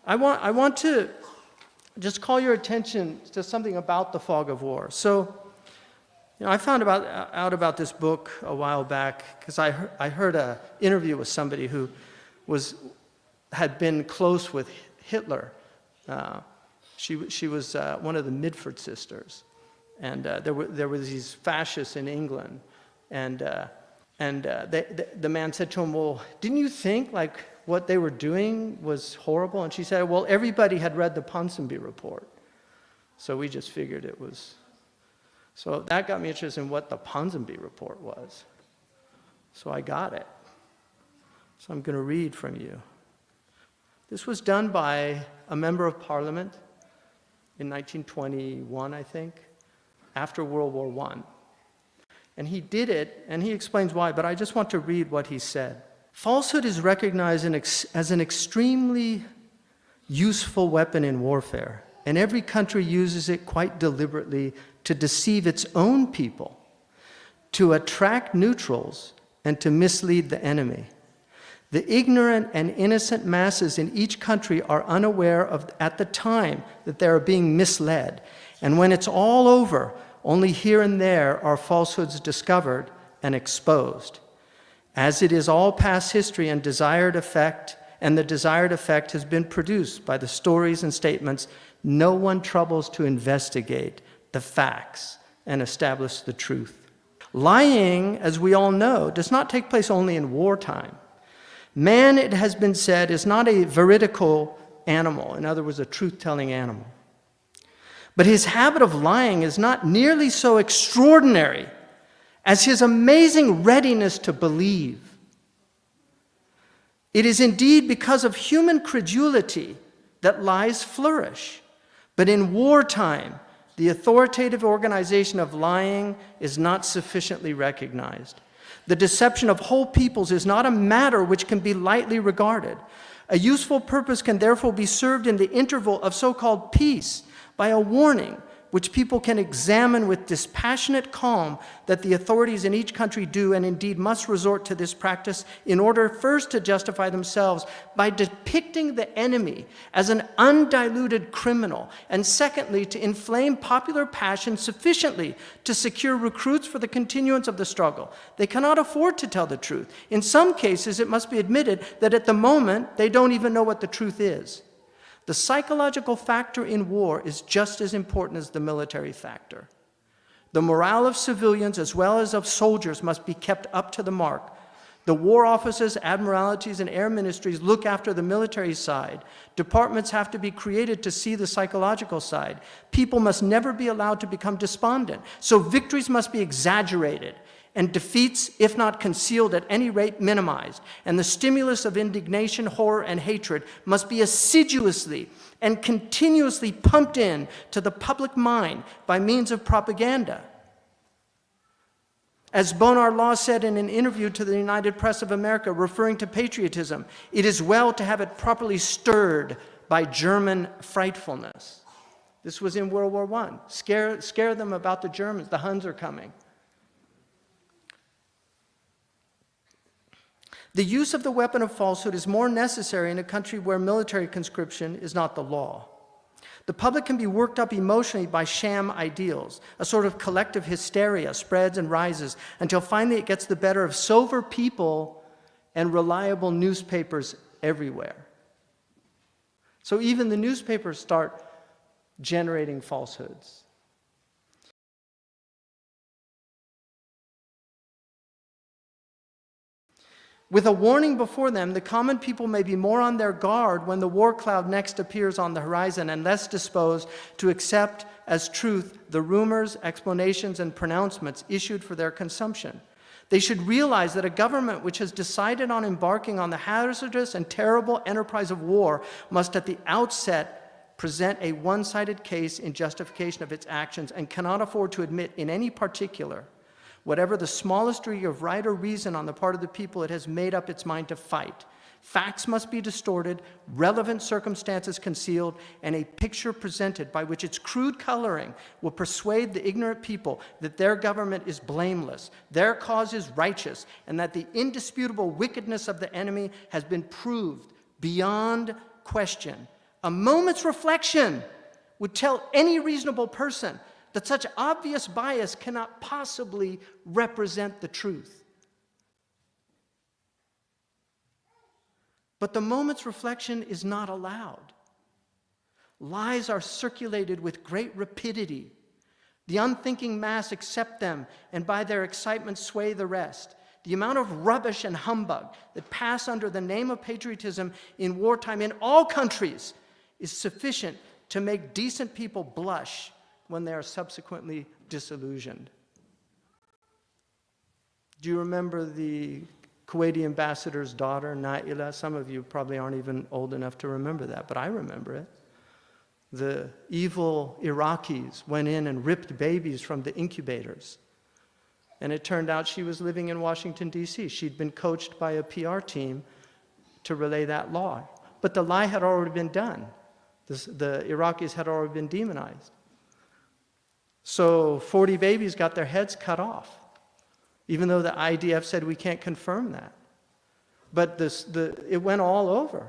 I want to just call your attention to something about the fog of war. So, I found out about this book a while back because I heard an interview with somebody who had been close with Hitler. She was one of the Midford sisters, and there were these fascists in England, and the man said to him, "Well, didn't you think like what they were doing was horrible?" And she said, "Well, everybody had read the Ponsonby report, so we just figured it was." So that got me interested in what the Ponsonby report was. So I got it. So I'm going to read from you. This was done by a member of Parliament in 1921, I think, after World War I. And he did it, and he explains why, but I just want to read what he said. Falsehood is recognized as an extremely useful weapon in warfare, and every country uses it quite deliberately to deceive its own people, to attract neutrals, and to mislead the enemy. The ignorant and innocent masses in each country are unaware of, at the time, that they are being misled, and when it's all over, only here and there are falsehoods discovered and exposed. As it is all past history and the desired effect has been produced by the stories and statements, no one troubles to investigate the facts and establish the truth. Lying, as we all know, does not take place only in wartime. Man, it has been said, is not a veridical animal, in other words, a truth-telling animal. But his habit of lying is not nearly so extraordinary as his amazing readiness to believe. It is indeed because of human credulity that lies flourish. But in wartime, the authoritative organization of lying is not sufficiently recognized. The deception of whole peoples is not a matter which can be lightly regarded. A useful purpose can therefore be served in the interval of so-called peace by a warning which people can examine with dispassionate calm that the authorities in each country do and indeed must resort to this practice in order first to justify themselves by depicting the enemy as an undiluted criminal, and secondly, to inflame popular passion sufficiently to secure recruits for the continuance of the struggle. They cannot afford to tell the truth. In some cases, it must be admitted that at the moment, they don't even know what the truth is. The psychological factor in war is just as important as the military factor. The morale of civilians as well as of soldiers must be kept up to the mark. The war offices, admiralties, and air ministries look after the military side. Departments have to be created to see the psychological side. People must never be allowed to become despondent. So victories must be exaggerated, and defeats, if not concealed, at any rate minimized. And the stimulus of indignation, horror, and hatred must be assiduously and continuously pumped in to the public mind by means of propaganda. As Bonar Law said in an interview to the United Press of America, referring to patriotism, it is well to have it properly stirred by German frightfulness. This was in World War I. Scare them about the Germans. The Huns are coming. The use of the weapon of falsehood is more necessary in a country where military conscription is not the law. The public can be worked up emotionally by sham ideals. A sort of collective hysteria spreads and rises until finally it gets the better of sober people and reliable newspapers everywhere. So even the newspapers start generating falsehoods. With a warning before them, the common people may be more on their guard when the war cloud next appears on the horizon and less disposed to accept as truth the rumors, explanations, and pronouncements issued for their consumption. They should realize that a government which has decided on embarking on the hazardous and terrible enterprise of war must at the outset present a one-sided case in justification of its actions and cannot afford to admit in any particular whatever the smallest degree of right or reason on the part of the people it has made up its mind to fight. Facts must be distorted, relevant circumstances concealed, and a picture presented by which its crude coloring will persuade the ignorant people that their government is blameless, their cause is righteous, and that the indisputable wickedness of the enemy has been proved beyond question A moment's reflection would tell any reasonable person that such obvious bias cannot possibly represent the truth. But the moment's reflection is not allowed. Lies are circulated with great rapidity. The unthinking mass accept them, and by their excitement sway the rest. The amount of rubbish and humbug that pass under the name of patriotism in wartime in all countries is sufficient to make decent people blush when they are subsequently disillusioned. Do you remember the Kuwaiti ambassador's daughter, Naila? Some of you probably aren't even old enough to remember that, but I remember it. The evil Iraqis went in and ripped babies from the incubators. And it turned out she was living in Washington, D.C. She'd been coached by a PR team to relay that lie. But the lie had already been done. The Iraqis had already been demonized. So 40 babies got their heads cut off, even though the IDF said we can't confirm that. But it went all over.